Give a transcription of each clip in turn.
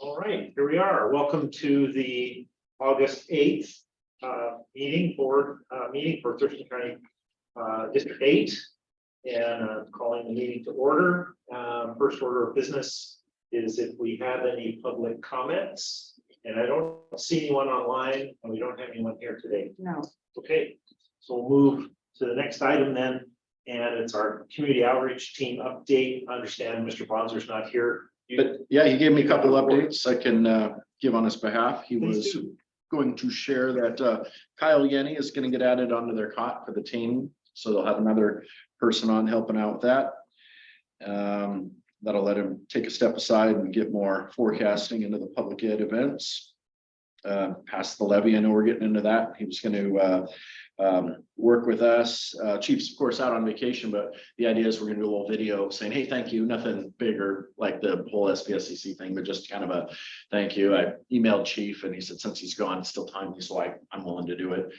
All right, here we are. Welcome to the August 8th board meeting for Thurston County District 8. And calling the meeting to order. First order of business is if we have any public comments. And I don't see anyone online, and we don't have anyone here today. No. Okay, so we'll move to the next item then. And it's our community outreach team update. I understand Mr. Bonser's not here. But yeah, he gave me a couple updates I can give on his behalf. He Please was do. going to share that Kyle Yenny is going to get added onto their cot for the team. So they'll have another person on helping out with that. That'll let him take a step aside and get more forecasting into the public ed events. Past the levy, I know we're getting into that. He was going to work with us. Chief's of course out on vacation, but the idea is we're gonna do a little video saying, hey, thank you. Nothing bigger like the whole SPSCC thing, but just kind of a thank you. I emailed Chief and he said, since he's gone, it's still timely, so I'm willing to do it.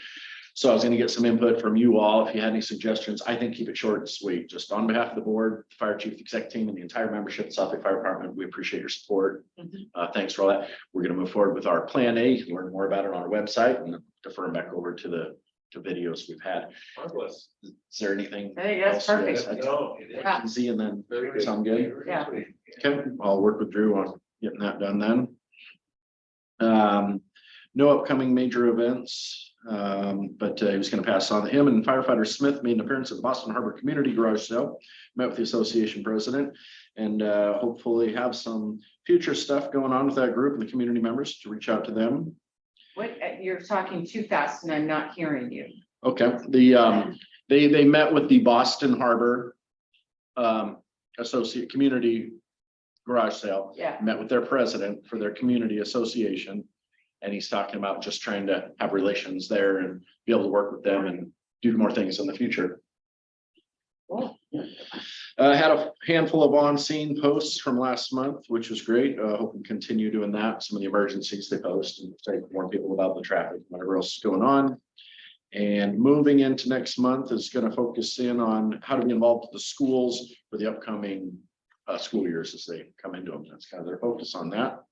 So I was gonna get some input from you all. If you had any suggestions, I think keep it short and sweet. Just on behalf of the board, the fire chief, the exec team, and the entire membership of South Lake Fire Department, we appreciate your support. Thanks for all that. We're gonna move forward with our plan A. You can learn more about it on our website and defer them back over to the videos we've had. Marvelous. Is there anything? I think that's else you perfect. guys No, Yeah. see, and then very good. sound good? Yeah. Okay, I'll work with Drew on getting that done then. No upcoming major events, but he was gonna pass on to him. And firefighter Smith made an appearance at the Boston Harbor Community Garage Sale, met with the association president, and hopefully have some future stuff going on with that group and the community members to reach out to them. What, you're talking too fast and I'm not hearing you. Okay, they met with the Boston Harbor Associate Community Garage Sale, Yeah. met with their president for their community association. And he's talking about just trying to have relations there and be able to work with them and do more things in the future. Cool. Had a handful of on-scene posts from last month, which was great. Hope we continue doing that. Some of the emergencies they post and take more people about the traffic, whatever else is going on. And moving into next month is going to focus in on how to be involved with the schools for the upcoming school years as they come into them. That's kind of their focus on that.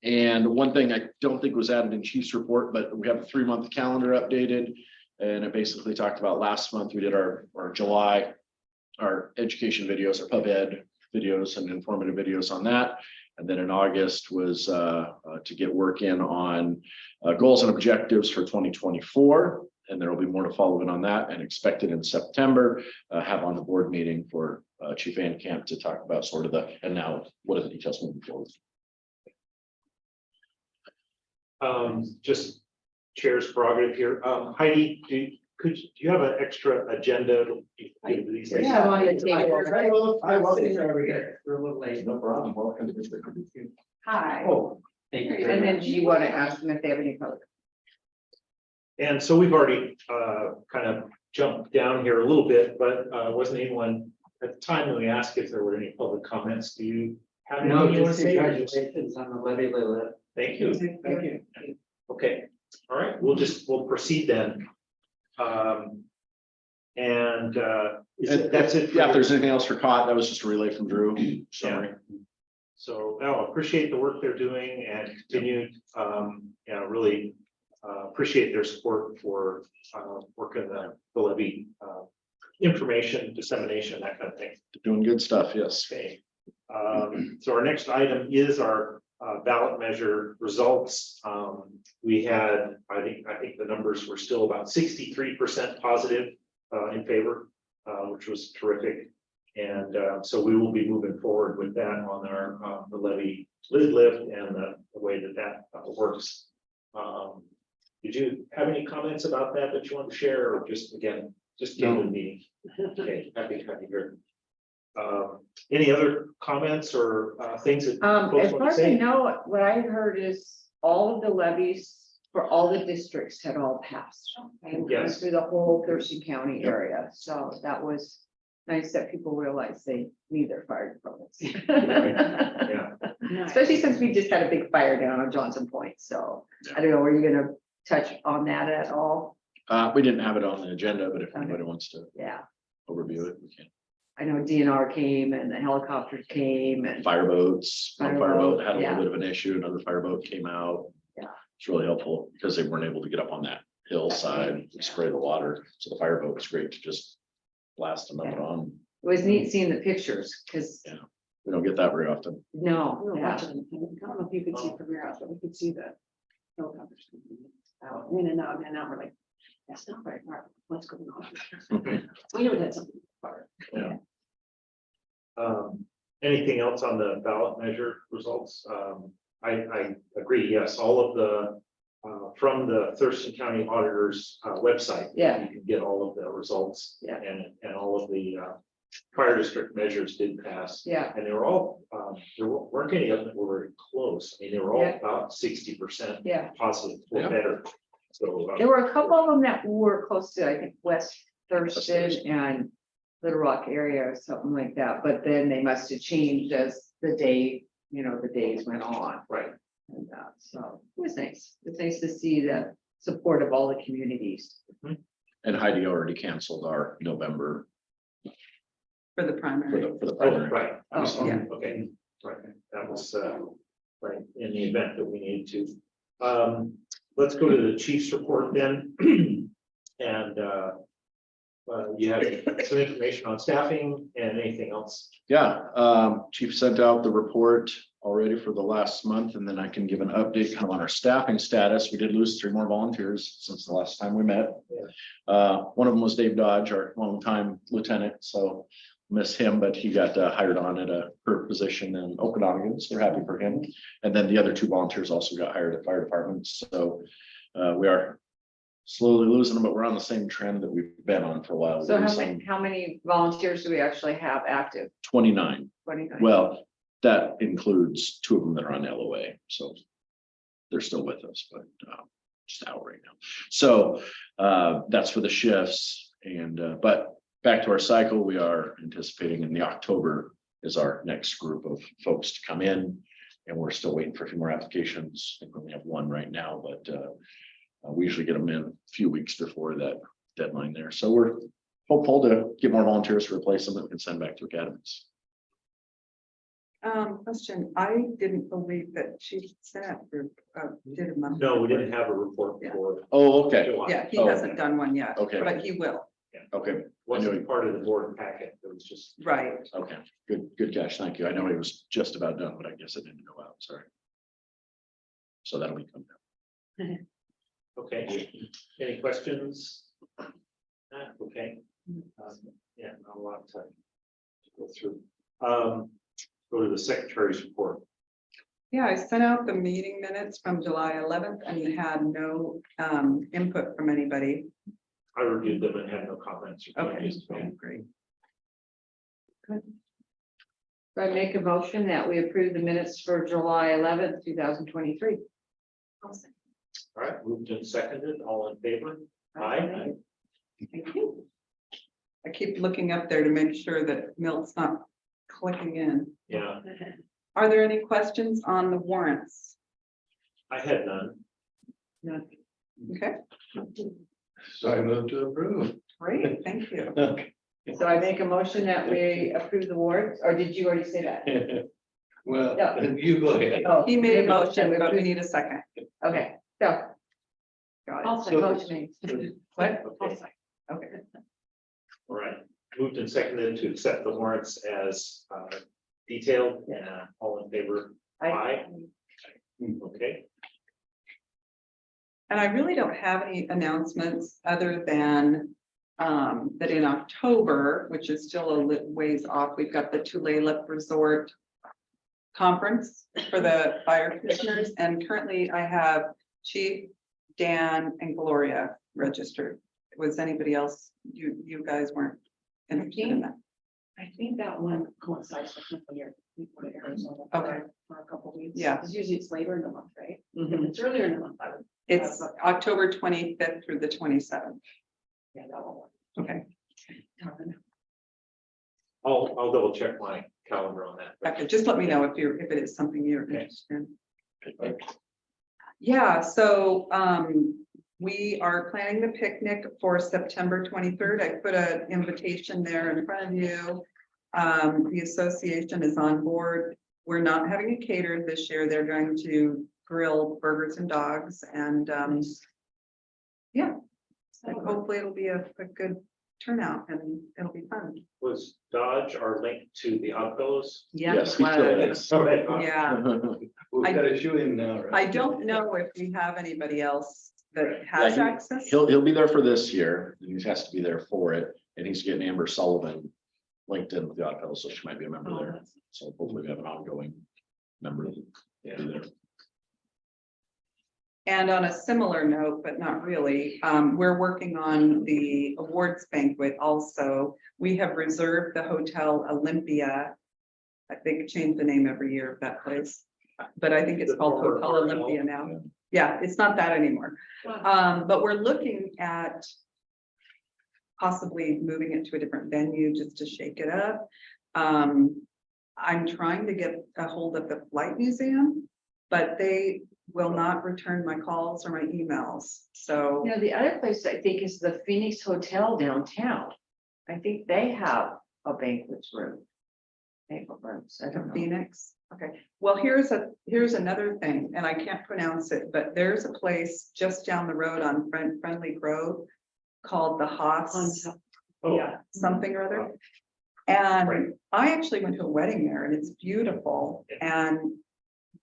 And one thing I don't think was added in Chief's report, but we have a 3-month calendar updated. And it basically talked about last month, we did our July, our education videos, our pub ed videos and informative videos on that. And then in August was to get work in on goals and objectives for 2024. And there will be more to follow in on that and expected in September, have on the board meeting for Chief Van Camp to talk about sort of and now what are the details moving forward. Just chair's prerogative here. Heidi, do you have an extra agenda? Yeah, I wanted to take it. I wasn't sure we get we're a little late. No problem. Welcome. Hi. Oh, thank you. And then do you want to ask them if they have any public? And so we've already kind of jumped down here a little bit, but wasn't anyone at the time when we asked if there were any public comments. Do you have No, anything you want just to say? congratulations on the levy, Lila. Thank you. Thank you. Okay, all right, we'll proceed then. That's it. Yeah, if there's anything else for COT, that was just a relay from Drew. Sorry. So no, appreciate the work they're doing and continued, really appreciate their support for working the levy information dissemination, that kind of thing. Doing good stuff, yes. Okay. So our next item is our ballot measure results. We had, I think the numbers were still about 63% positive in favor, which was terrific. And so we will be moving forward with that on our the levy lid lift and the way that works. Did you have any comments about that you want to share, or just again, just give the meeting? Okay, happy to hear. Any other comments or things that folks As want far to as I say? know, what I heard is all of the levies for all the districts had all passed. And Yes. through the whole Thurston County area. So that was nice that people realize they need their fire departments. Yeah. Especially since we just had a big fire down on Johnson Point. So I don't know, are you gonna touch on that at all? We didn't have it on the agenda, but if Okay. anybody wants to Yeah. overview it, we can. I know DNR came and the helicopters came and, Fireboats, one fireboat had a yeah. little bit of an issue, another fireboat came out. Yeah. It's really helpful because they weren't able to get up on that hillside, and spray the water, so the fireboat was great to just blast them up and on. it was neat seeing the pictures, because Yeah. We don't get that very often. no, We were yeah, watching, I don't know if you could see from your house, but we could see the helicopters out, in and out, we're like, that's not very far, what's going on? We know that's something far. Anything else on the ballot measure results? I agree, yes, all of the, from the Thurston County Auditor's website. Yeah. You can get all of the results. Yeah. And all of the fire district measures did pass. yeah, And they were all, there weren't any of them that were very close. I mean, they were all Yeah. about 60% yeah. positive or Yeah. better. So, There were a couple of them that were close to, I think, West Thurston and Little Rock area or something like that, but then they must have changed as the day, the days went on. right, And so it was nice. It's nice to see the support of all the communities. And Heidi already canceled our November For the primary. for the oh, primary. right. Oh, yeah. Okay, right, that was, right, in the event that we needed to. Let's go to the chief's report then. And, you have some information on staffing and anything else? Yeah, Chief sent out the report already for the last month, and then I can give an update kind of on our staffing status. We did lose 3 more volunteers since the last time we met. One of them was Dave Dodge, our longtime lieutenant, so miss him, but he got hired on at a per position in Okanagan, so we're happy for him. And then the other 2 volunteers also got hired at fire departments, so we are slowly losing them, but we're on the same trend that we've been on for a while. So We're how losing how many volunteers do we actually have active? 29. 29. Well, that includes 2 of them that are on LOA, so they're still with us, but just out right now. So that's for the shifts, and but back to our cycle, we are anticipating in the October is our next group of folks to come in, and we're still waiting for a few more applications. I think we only have 1 right now, but we usually get them in a few weeks before that deadline there. So we're hopeful to get more volunteers to replace them that we can send back to academies. Question, I didn't believe that she sent group, did a month. No, we didn't have a report Yeah. for. Oh, okay, July. Yeah, he Oh, hasn't done one yet. Okay. But he will, okay, Wasn't part of the board packet, it was just. right. okay, good catch, thank you. I know it was just about done, but I guess it didn't go out, sorry. So that'll be coming up. Okay, any questions? Okay. Yeah, not a lot to go through. Go to the secretary's report. Yeah, I sent out the meeting minutes from July 11th and had no input from anybody. I reviewed them and had no comments. or Okay, changes. great. So I make a motion that we approve the minutes for July 11th, 2023. All right, moved and seconded, all in favor? Aye. Thank you. I keep looking up there to make sure that Milt's not clicking in. Yeah, Are there any questions on the warrants? I had none. Okay, So I move to approve. great, thank you. So I make a motion that we approve the warrants, or did you already say that? Well, Yeah. you go ahead. Oh, He made a motion, we but we approve- need a second. Okay, so. Got I'll it. say motion. What? Okay. Okay, All right, moved and seconded to accept the warrants as detailed, all in favor? Aye. Okay, and I really don't have any announcements other than that in October, which is still a ways off, we've got the Tulalip Resort conference for the fire commissioners, and currently I have Chief, Dan, and Gloria registered. Was anybody else, you guys weren't interested in that? I think that one coincides with your Arizona. Okay. For a couple weeks. Yeah. Because usually it's later in the month, right? If Mhm. it's earlier in the month, I would, It's October 25th through the 27th. yeah, that will work. Okay, I'll double check my calendar on that. okay, just let me know if it is something you're interested in. Yeah, so we are planning the picnic for September 23rd. I put an invitation there in front of you. The association is on board. We're not having it catered this year. They're going to grill burgers and dogs and, yeah. So hopefully it'll be a good turnout and it'll be fun. Was Dodge our link to the Oddfellows? Yes, he still is. Okay. Yeah, We've got to shoot him now, right? I don't know if we have anybody else that has Yeah, access. He'll be there for this year, and he has to be there for it, and he's getting Amber Sullivan linked in with the Odd Fellows, so she might be a member there. So hopefully we have an ongoing member. Be there. And on a similar note, but not really, we're working on the awards banquet also. We have reserved the Hotel Olympia. I think change the name every year of that place, but I think it's The called former Hotel Arsenal. Olympia now. Yeah, it's not that anymore. But we're looking at possibly moving it to a different venue just to shake it up. I'm trying to get a hold of the Flight Museum, but they will not return my calls or my emails. So You know, the other place I think is the Phoenix Hotel downtown. I think they have a banquet room. Banquet rooms, I don't know. Phoenix, okay. Well, here's another thing, and I can't pronounce it, but there's a place just down the road on Friendly Grove called the Haas, Oh, Yeah. something or other. Right. And I actually went to a wedding there and it's beautiful and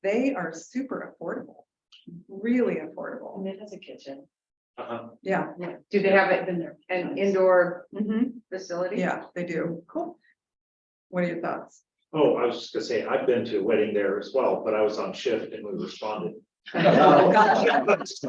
they are super affordable, really And affordable. it has a kitchen. uh-huh. Yeah. Do they have I've been there. an indoor Mhm. facility? Yeah, they do. Cool. What are your thoughts? Oh, I was just gonna say, I've been to a wedding there as well, but I was on shift and we responded. Oh, gotcha. So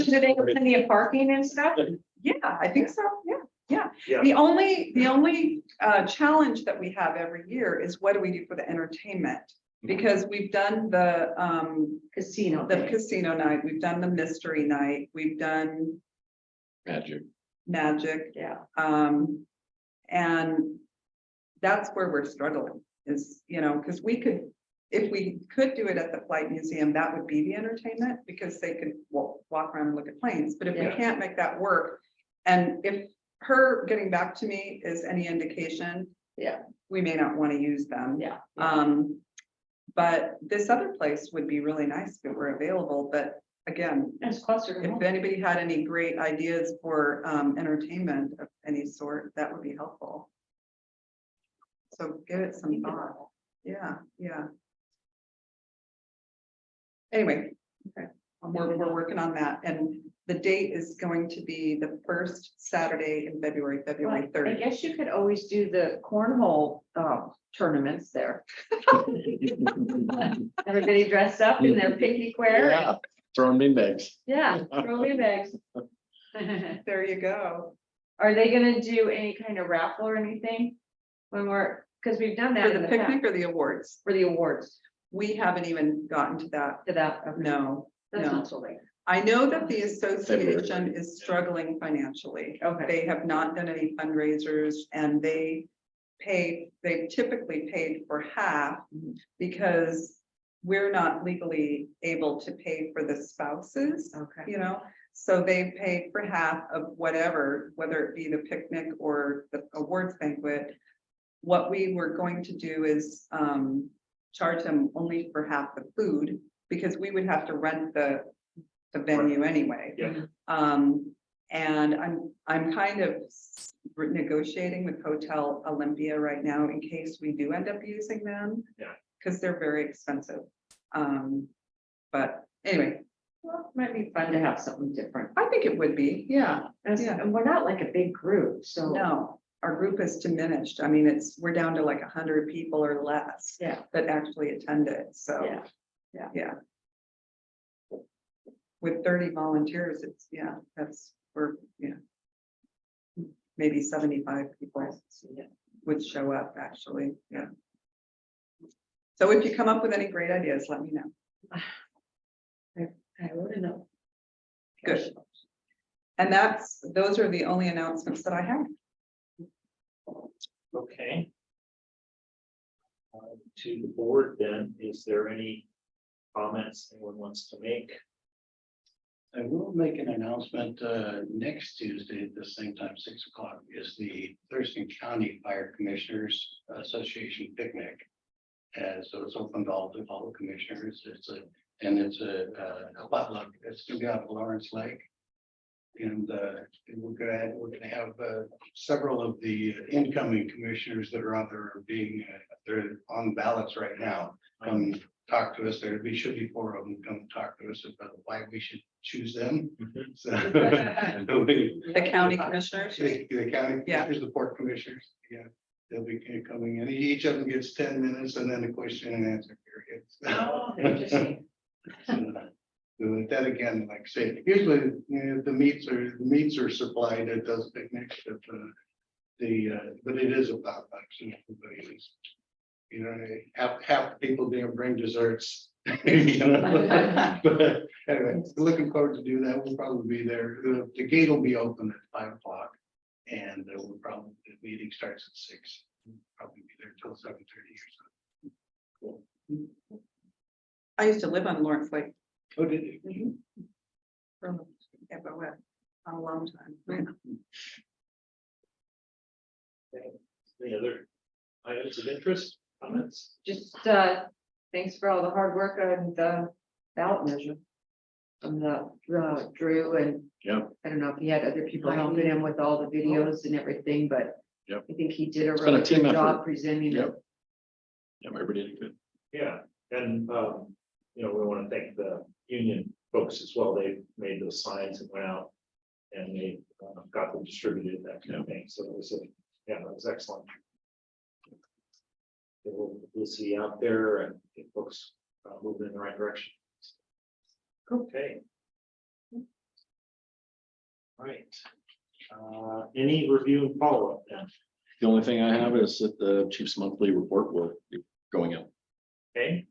do they have plenty of parking and stuff? Yeah, I think so. Yeah. Yeah. The only challenge that we have every year is what do we do for the entertainment? Because we've done the Casino. casino night, we've done the mystery night, we've done Magic. magic. Yeah. And that's where we're struggling is, because if we could do it at the Flight Museum, that would be the entertainment because they could walk around and look at planes. But if we Yeah. can't make that work, and if her getting back to me is any indication, Yeah. we may not want to use them. Yeah. But this other place would be really nice if it were available, but again, And it's closer to if home. anybody had any great ideas for entertainment of any sort, that would be helpful. So give it some thought. Yeah. Anyway, we're working on that and the date is going to be the first Saturday in February, February I 3rd. guess you could always do the cornhole tournaments there. Everybody dressed up in their picnic wear. Yeah, throwing bean bags. Yeah, throw in bags. There you go. Are they gonna do any kind of raffle or anything? Because we've done that For in the the past, picnic or the awards? for the awards, We haven't even gotten to that. to that. Okay. No. That's no. not so late. I know that the association is struggling financially. Okay. They have not done any fundraisers and they've typically paid for half because we're not legally able to pay for the spouses, Okay. so they paid for half of whatever, whether it be the picnic or the awards banquet. What we were going to do is charge them only for half the food because we would have to rent the venue anyway. Yeah. And I'm kind of negotiating with Hotel Olympia right now in case we do end up using them. Yeah. Because they're very expensive. But anyway, Well, it might be fun to have something different. I think it would be, yeah. Yeah. And we're not like a big group, so. No, our group is diminished. I mean, we're down to like 100 people or less. Yeah. That actually attend it, so. Yeah. Yeah. With 30 volunteers, maybe 75 people would show up, actually, yeah. So if you come up with any great ideas, let me know. I wouldn't know. Good. And those are the only announcements that I have. Okay. To the board then, is there any comments anyone wants to make? I will make an announcement, next Tuesday at the same time, 6 o'clock, is the Thurston County Fire Commissioners Association picnic. And so it's open to all the commissioners. It's a potluck. It's gonna be out of Lawrence Lake. And we're gonna have several of the incoming commissioners that are out there are being, they're on ballots right now. Come talk to us. There should be 4 of them come talk to us about why we should choose them. So, The county commissioners. the county Yeah. commissioners, the port commissioners, yeah, they'll be coming in. Each of them gets 10 minutes and then a question and answer period. Oh, interesting. So with that again, like I say, usually, the meats are supplied at those picnics, but but it is about everybody is. Half the people didn't bring desserts. But anyway, looking forward to do that. We'll probably be there. The gate will be open at 5 o'clock. And we'll probably, the meeting starts at 6. We'll probably be there till 7:30 or so. I used to live on Lawrence Lake. Oh, did you? Yeah, but what, a long time. Any other items of interest, comments? Just, thanks for all the hard work on the ballot measure. From the, Drew and. Yep. I don't know if he had other people helping him with all the videos and everything, but. Yep. I think he did a It's been a really team good job effort. presenting it. Yep. Yeah, everybody did good. Yeah, and, we want to thank the union folks as well. They made those signs and went out. And they got them distributed, that kind of thing. So it was, that was excellent. A little publicity out there and get folks moving in the right direction. Okay. All right. Any review and follow-up then? The only thing I have is that the chief's monthly report will be going out. Okay.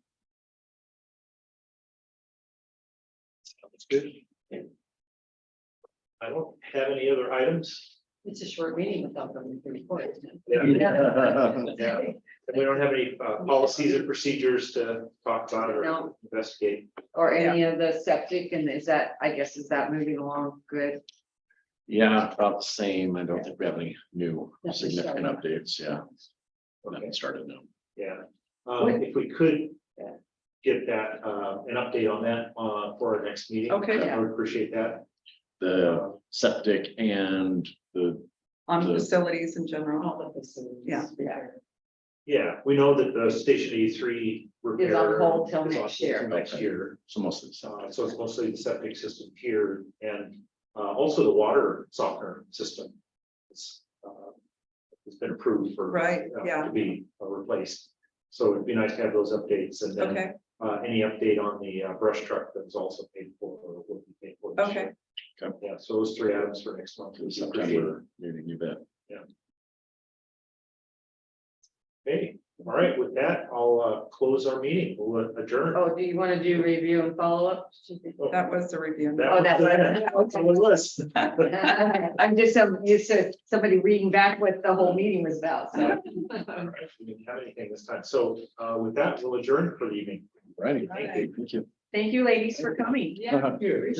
Sounds good. I don't have any other items. It's a short meeting without them to report. isn't it? Yeah. And we don't have any policies and procedures to talk about or No. investigate. Or any of the septic, and is that, I guess, is that moving along good? Yeah, about the same. I don't think we have any new Nothing significant started. updates. Yeah. Okay. Nothing started now. Yeah. If we could get that, an update on that, for our next meeting. Okay. I would appreciate that. The septic and the, On The- facilities in general. All the facilities. Yeah. Yeah, we know that the Station 83 repair. Is on hold till is on next year. till Next year. so most of the stuff. So it's mostly the septic system here and also the water softener system. It's been approved for. Right, yeah. To be replaced. So it'd be nice to have those updates and then Okay, any update on the brush truck that was also paid for or will be paid for. this okay. year. Yeah, so those 3 items for next month. The September meeting, you bet. Okay, all right, with that, I'll close our meeting. We'll adjourn. Oh, do you want to do review and follow up? That was the review. Oh, that's what I- That's on the list. I'm just used to somebody reading back what the whole meeting was about, so. All right, we didn't have anything this time. So with that, we'll adjourn for the evening. Righty. Right. Thank you. Thank you, ladies, for coming. Yeah. Here.